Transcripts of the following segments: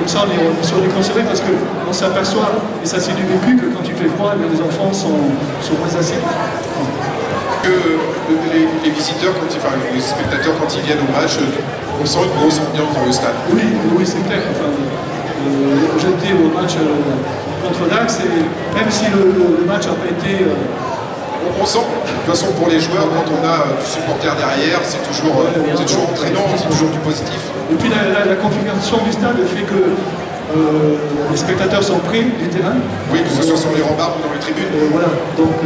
comme ça, on est sur les conserver parce qu'on s'aperçoit, et ça c'est du vécu, que quand il fait froid, les enfants sont moins assis. Que les visiteurs, enfin les spectateurs, quand ils viennent au match, on sent une grosse ambiance dans le stade. Oui, oui, c'est clair. Enfin, j'étais au match contre Dax, et même si le match n'a pas été... On sent, de toute façon, pour les joueurs, quand on a du supporter derrière, c'est toujours entraînant, c'est toujours du positif. Et puis la configuration du stade fait que les spectateurs sont près du terrain. Oui, que ce soit sur les rambardes ou dans les tribunes. Voilà, donc,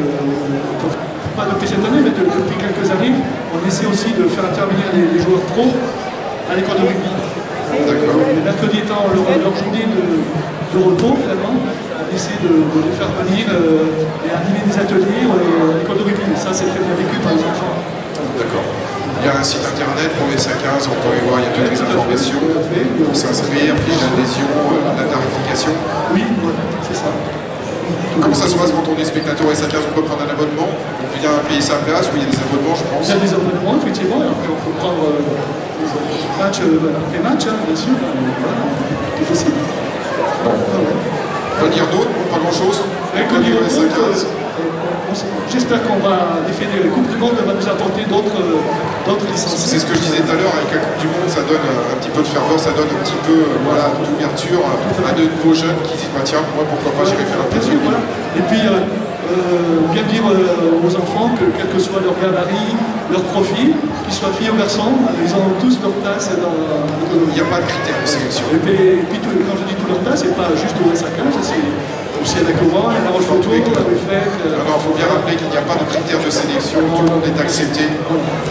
pas depuis cette année, mais depuis quelques années, on essaie aussi de faire intervenir les joueurs pros à l'école de rugby. Les mercredis étant leur journée de repos, finalement, on essaie de les faire venir et animer des ateliers à l'école de rugby. Ça, c'est très bien vécu par les enfants. D'accord. Il y a un site internet pour les 5-15, on peut aller voir, il y a toutes les informations pour s'inscrire, fiche d'adhésion, la tarification. Oui, voilà, c'est ça. Comment ça se passe quand on est spectateur S15? On peut prendre un abonnement, on vient payer sa place, ou il y a des abonnements, je pense. Il y a des abonnements, effectivement, et après on peut prendre match après match, hein, bien sûr. Voilà, c'est possible. Quoi dire d'autre? Pas grand-chose. J'espère qu'on va définir les Coupes du Monde, va nous apporter d'autres licences. C'est ce que je disais tout à l'heure, avec la Coupe du Monde, ça donne un petit peu de ferveur, ça donne un petit peu d'ouverture à de nouveaux jeunes qui disent bah, tiens, moi pourquoi pas, j'irai faire un peu de rugby. Voilà. Et puis, bien dire aux enfants que quel que soit leur gabarit, leur profil, qu'ils soient filles ou garçons, ils ont tous leur place dans Il n'y a pas de critères de sélection. Et puis quand je dis toute leur place, c'est pas juste au S15, c'est aussi à la Coran, à la Rochefoucauld, à Ruffec. Non, il faut bien rappeler qu'il n'y a pas de critères de sélection, tout le monde est accepté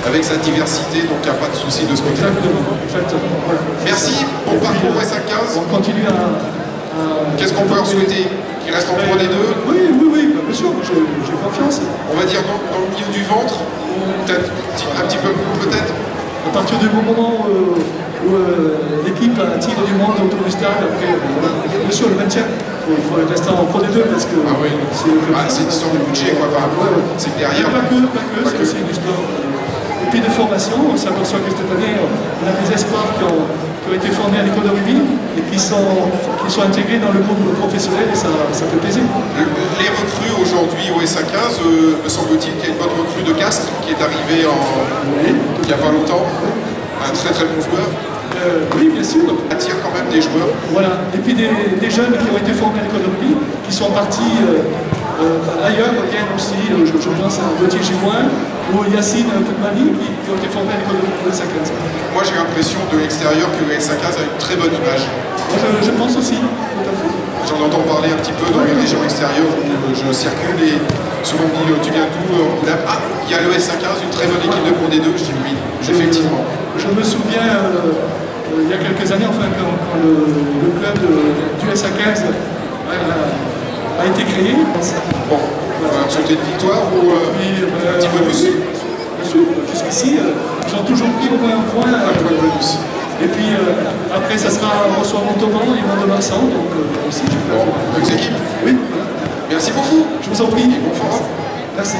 avec sa diversité, donc il n'y a pas de souci de ce côté-là. Exactement. Voilà. Merci, bon parcours S15. On continue à... Qu'est-ce qu'on peut leur souhaiter? Qu'ils restent en Pro D2? Oui, bien sûr, j'ai confiance. On va dire dans le milieu du ventre, peut-être un petit peu peut-être. À partir du moment où l'équipe attire du monde autour du stade, après, bien sûr, le maintien, il faut rester en Pro D2 parce que c'est une histoire de budget, quoi. C'est que derrière. Pas que, c'est aussi une histoire. Et puis de formation, on s'aperçoit que cette année, on a des espoirs qui ont été formés à l'école de rugby et qui sont intégrés dans le groupe professionnel et ça fait plaisir. Les recrues aujourd'hui au SA15, me semble-t-il qu'il y a une bonne recrue de Castres qui est arrivée il n'y a pas longtemps. Un très très bon joueur. Oui, bien sûr. Attire quand même des joueurs. Voilà. Et puis des jeunes qui ont été formés à l'école de rugby, qui sont partis ailleurs, viennent aussi, je pense à Gauthier Gimoin ou Yacine Toutmani qui ont été formés à l'école de S15. Moi j'ai l'impression de l'extérieur que le S15 a une très bonne image. Moi je pense aussi, tout à fait. J'en entends parler un petit peu dans les régions extérieures où je circule et souvent on me dit tu viens d'où? Ah, il y a le S15, une très bonne équipe de Pro D2. Je dis oui, effectivement. Je me souviens il y a quelques années, enfin, quand le club du SA15 a été créé. Bon, voilà, souhaiter une victoire ou un petit bonus? Jusqu'ici, j'ai toujours pris au moins un point. Un point de bonus. Et puis après, ça sera Reçoit Montauban et Mont-de-Marsan, donc aussi. Bon, deux équipes. Oui. Merci beaucoup. Je vous en prie. Et bon forum. Merci.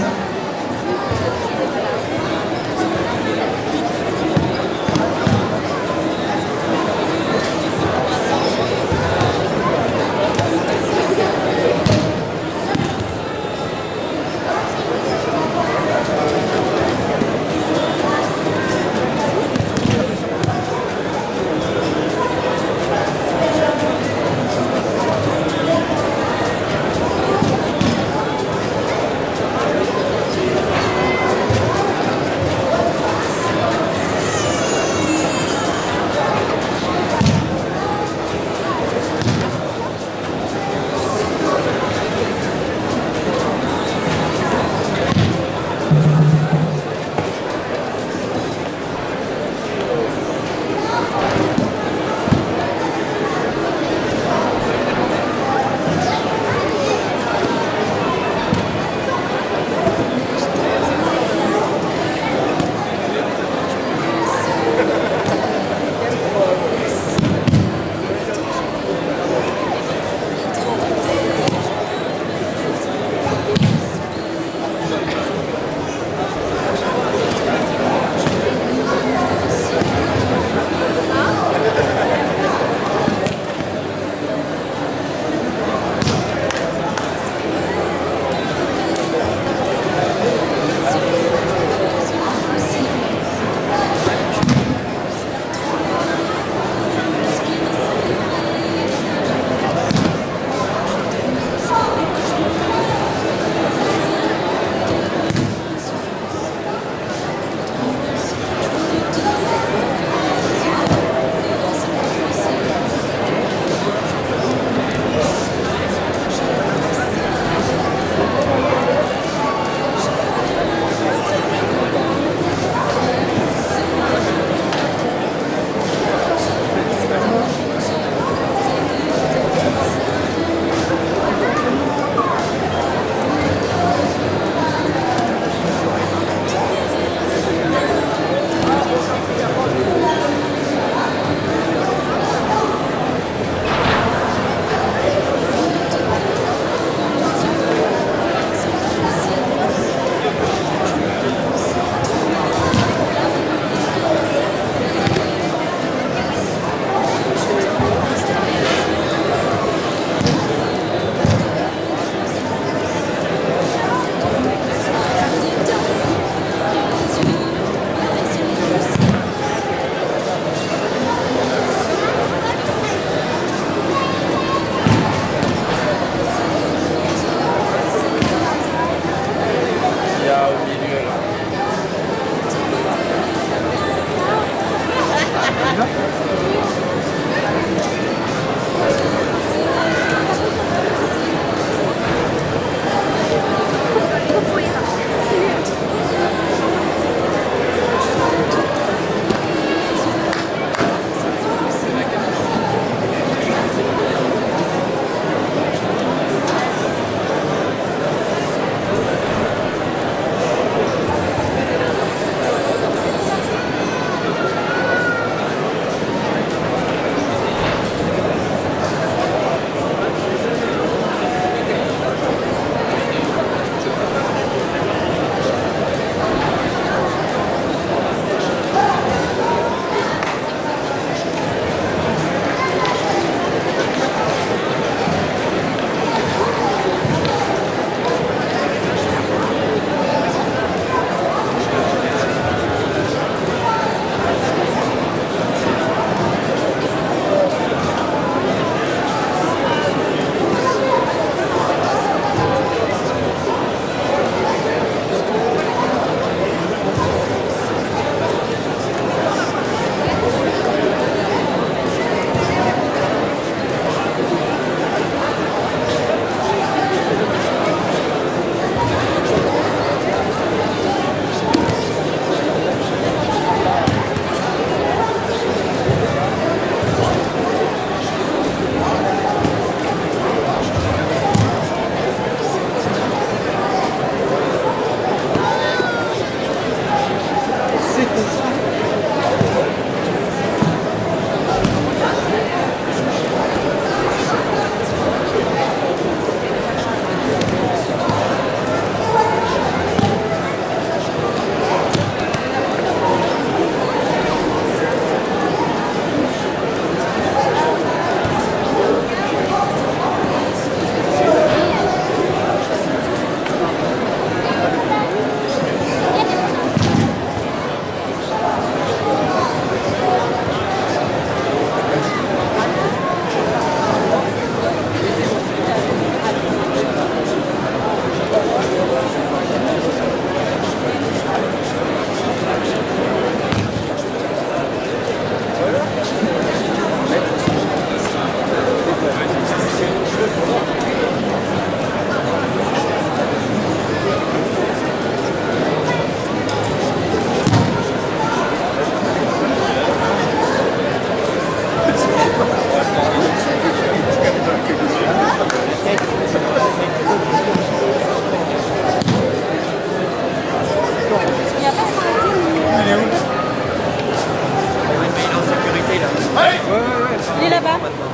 maintenant.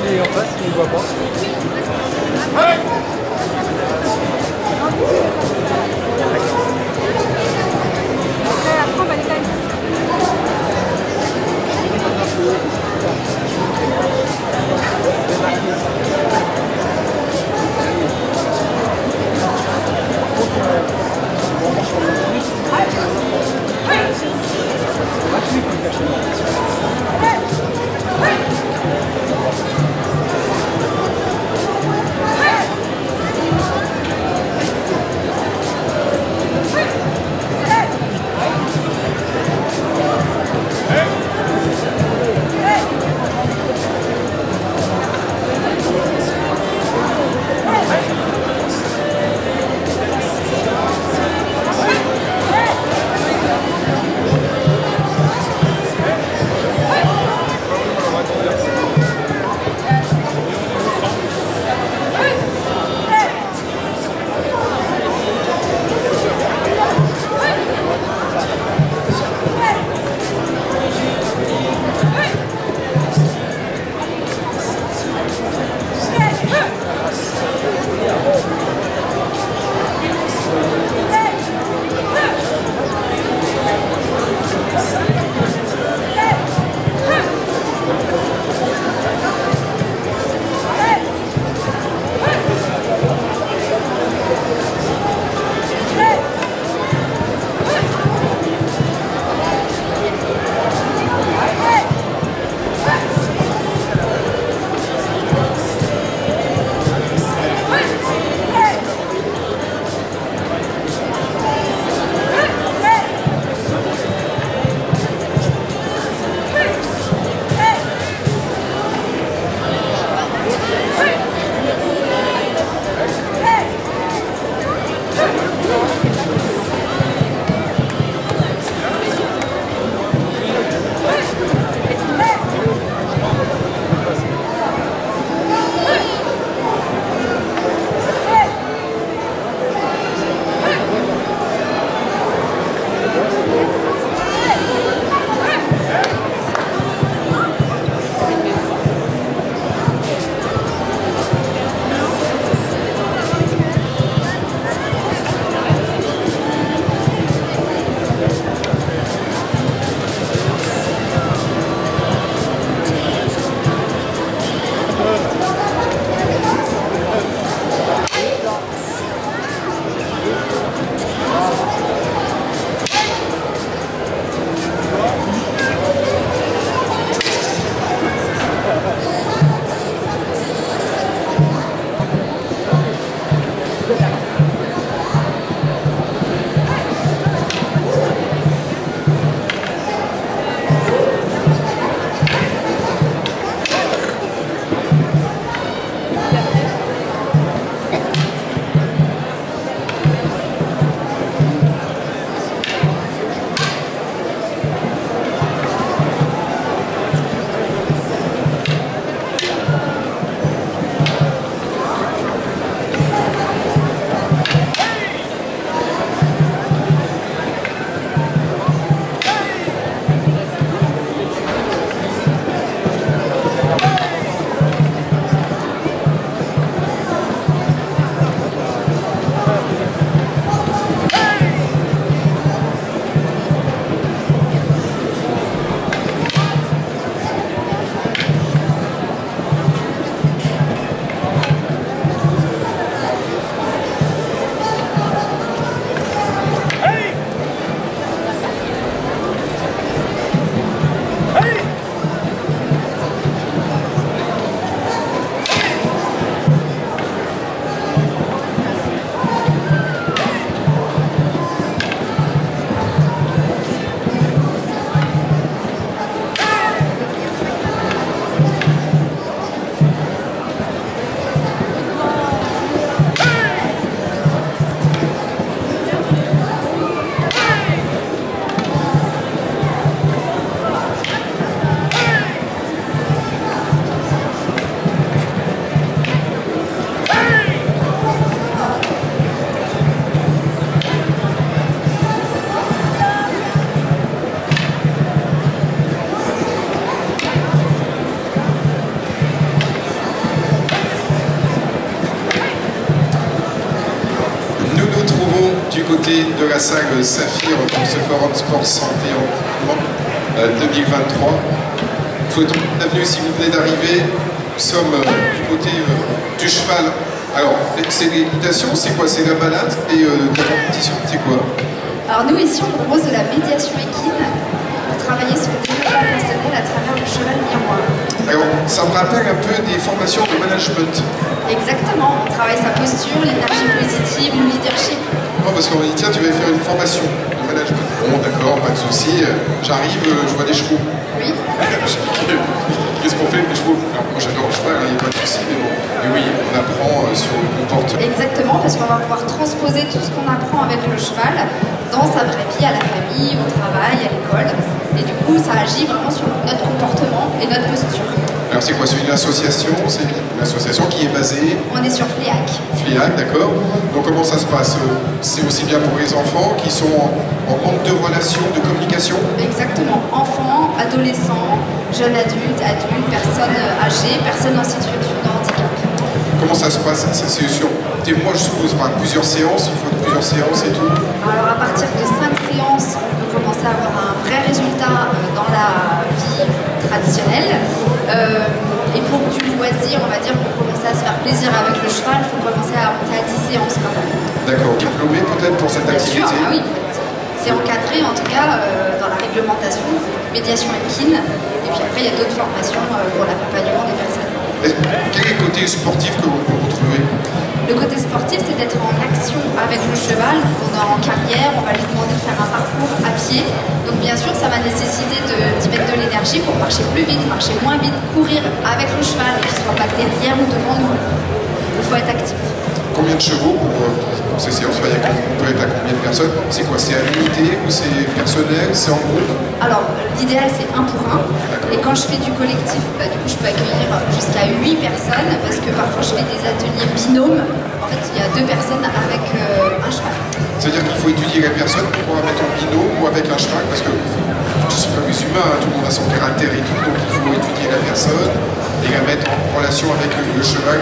Il est en face, il ne voit pas. côté de la salle Saphir pour ce Forum Sport Santé en 2023. Souhaitons bienvenue si vous venez d'arriver. Nous sommes du côté du cheval. Alors, c'est l'équitation, c'est quoi? C'est la balade et la compétition, c'est quoi? Alors nous ici on propose de la médiation équine pour travailler sur le développement personnel à travers le cheval miroir. Alors, ça me rappelle un peu des formations de management. Exactement, on travaille sa posture, l'énergie positive, le leadership. Non, parce qu'on m'a dit, tiens, tu vas faire une formation de management. Bon, d'accord, pas de souci. J'arrive, je vois des chevaux. Oui. Qu'est-ce qu'on fait avec les chevaux? Alors, moi j'adore le cheval, il n'y a pas de souci, mais bon. Mais oui, on apprend sur le comportement. Exactement, parce qu'on va pouvoir transposer tout ce qu'on apprend avec le cheval dans sa vraie vie, à la famille, au travail, à l'école. Et du coup, ça agit vraiment sur notre comportement et notre posture. Alors c'est quoi? C'est une association? C'est une association qui est basée? On est sur FLIAC. FLIAC, d'accord. Donc comment ça se passe? C'est aussi bien pour les enfants qui sont en manque de relations, de communication? Exactement. Enfants, adolescents, jeunes adultes, personnes âgées, personnes en situation de handicap. Comment ça se passe? C'est sûr. Moi je suppose plusieurs séances, il faut plusieurs séances et tout. Alors à partir de 5 séances, on peut commencer à avoir un vrai résultat dans la vie traditionnelle. Et pour du loisir, on va dire, pour commencer à se faire plaisir avec le cheval, il faut commencer à monter à 10 séances quand même. D'accord. Diplômé peut-être pour cette activité? Bien sûr, ah oui. C'est encadré en tout cas dans la réglementation, médiation équine. Et puis après, il y a d'autres formations pour l'accompagnement des personnes. Quel est le côté sportif que vous pouvez retrouver? Le côté sportif, c'est d'être en action avec le cheval. On est en carrière, on va lui demander de faire un parcours à pied. Donc bien sûr, ça va nécessiter d'y mettre de l'énergie pour marcher plus vite, marcher moins vite, courir avec le cheval, qu'il ne soit pas derrière ou devant nous. Il faut être actif. Combien de chevaux pour ces séances? On peut être à combien de personnes? C'est quoi? C'est à l'unité ou c'est personnel? C'est en groupe? Alors, l'idéal c'est 1 pour 1. Et quand je fais du collectif, du coup je peux accueillir jusqu'à 8 personnes parce que parfois je fais des ateliers binômes. En fait, il y a 2 personnes avec un cheval. C'est-à-dire qu'il faut étudier la personne pour pouvoir mettre en binôme ou avec un cheval, parce que je suis comme les humains, tout le monde a son caractère et tout, donc il faut étudier la personne et la mettre en relation avec le cheval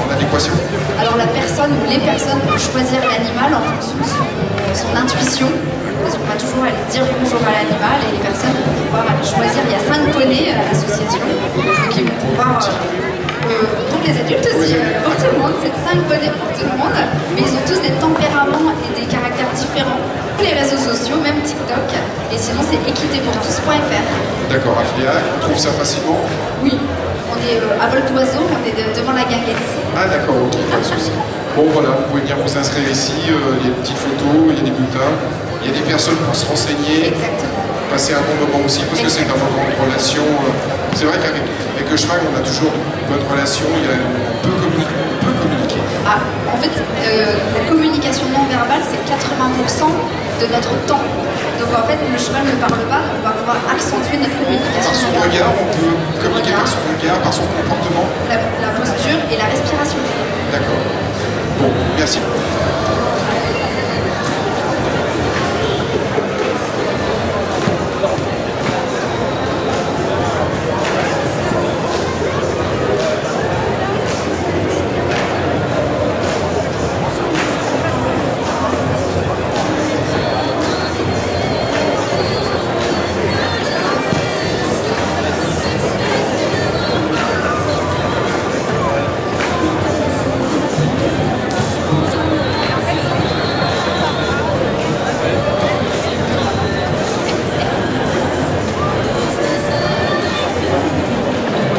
en adéquation. Alors la personne ou les personnes vont choisir l'animal en fonction de son intuition. Parce qu'on va toujours aller dire bonjour à l'animal et les personnes vont pouvoir aller choisir. Il y a 5 poneys à l'association, donc ils vont pouvoir, pour les adultes aussi, pour tout le monde, c'est 5 poneys pour tout le monde, mais ils ont tous des tempéraments et des caractères différents. Les réseaux sociaux, même TikTok, et sinon c'est équitépourtous.fr. D'accord, à FLIAC, on trouve ça facilement? Oui, on est à vol d'oiseau, on est devant la guinguette. Ah d'accord, ok, pas de souci. Bon voilà, vous pouvez bien vous inscrire ici, il y a des petites photos, il y a des bulletins, il y a des personnes pour se renseigner, passer un bon moment aussi, parce que c'est un moment de relation. C'est vrai qu'avec le cheval, on a toujours une bonne relation, on peut communiquer. Ah, en fait, la communication non verbale, c'est 80% de notre temps. Donc en fait, le cheval ne parle pas, on va pouvoir accentuer notre communication. Par son regard, on peut communiquer par son regard, par son comportement. La posture et la respiration. D'accord. Bon, merci.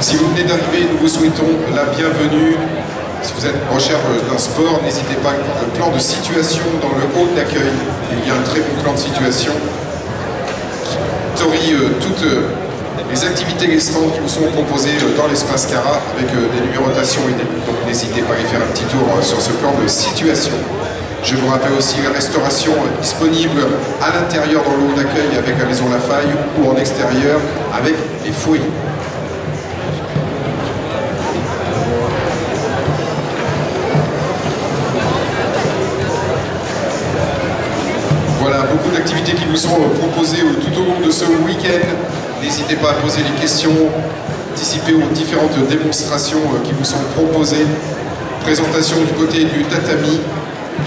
Si vous venez d'arriver, nous vous souhaitons la bienvenue. Si vous êtes en recherche d'un sport, n'hésitez pas, le plan de situation dans le hall d'accueil. Il y a un très bon plan de situation qui autorise toutes les activités, les stands qui vous sont proposés dans l'espace Cara avec des numérotations et donc n'hésitez pas à y faire un petit tour sur ce plan de situation. Je vous rappelle aussi la restauration disponible à l'intérieur dans le hall d'accueil avec la maison La Faille ou en extérieur avec les fouilles. Voilà, beaucoup d'activités qui vous sont proposées tout au long de ce week-end. N'hésitez pas à poser les questions, participer aux différentes démonstrations qui vous sont proposées. Présentation du côté du tatami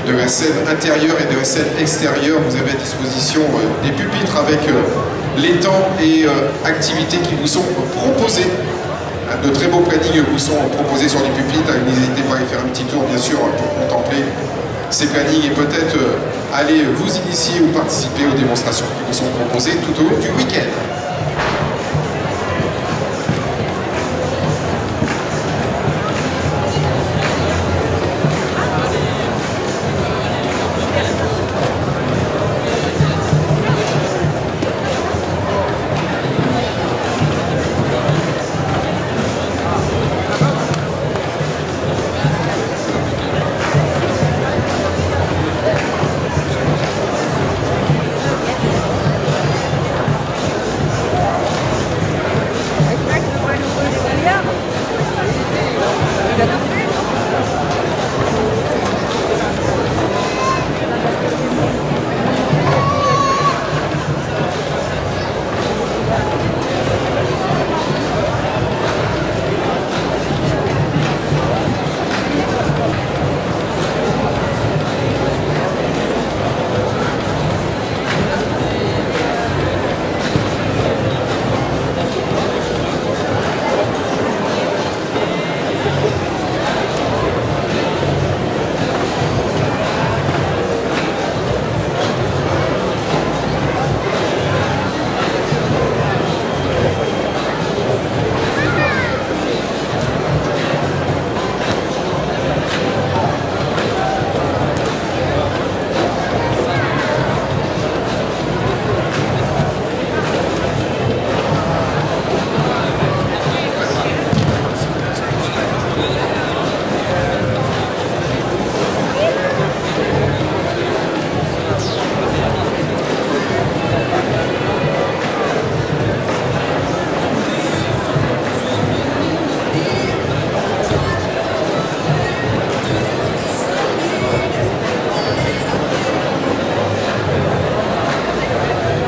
de la scène intérieure et de la scène extérieure. Vous avez à disposition des pupitres avec les temps et activités qui vous sont proposées. De très beaux plannings vous sont proposés sur les pupitres. N'hésitez pas à y faire un petit tour, bien sûr, pour contempler ces plannings et peut-être aller vous initier ou participer aux démonstrations qui vous sont proposées tout au long du week-end.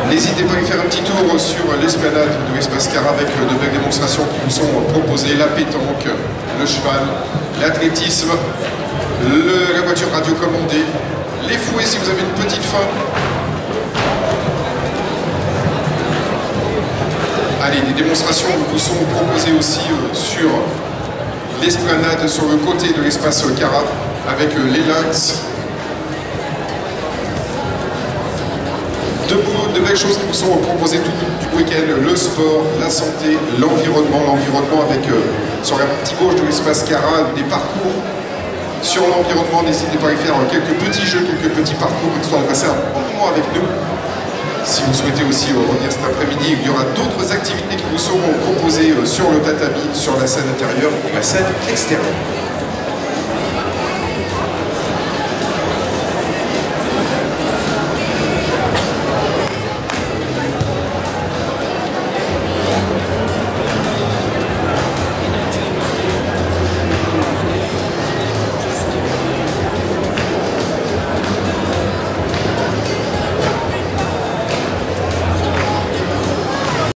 N'hésitez pas à y faire un petit tour sur l'esplanade de l'Espace Cara avec de belles démonstrations qui vous sont proposées, la pétanque, le cheval, l'athlétisme, la voiture radiocommandée, les fouets si vous avez une petite faim. Allez, des démonstrations vous sont proposées aussi sur l'esplanade, sur le côté de l'Espace Cara avec les lynx. De belles choses qui vous sont proposées tout du week-end, le sport, la santé, l'environnement avec sur la partie gauche de l'Espace Cara des parcours sur l'environnement. N'hésitez pas à y faire quelques petits jeux, quelques petits parcours histoire de passer un bon moment avec nous. Si vous souhaitez aussi revenir cet après-midi, il y aura d'autres activités qui vous seront proposées sur le tatami, sur la scène intérieure et la scène extérieure.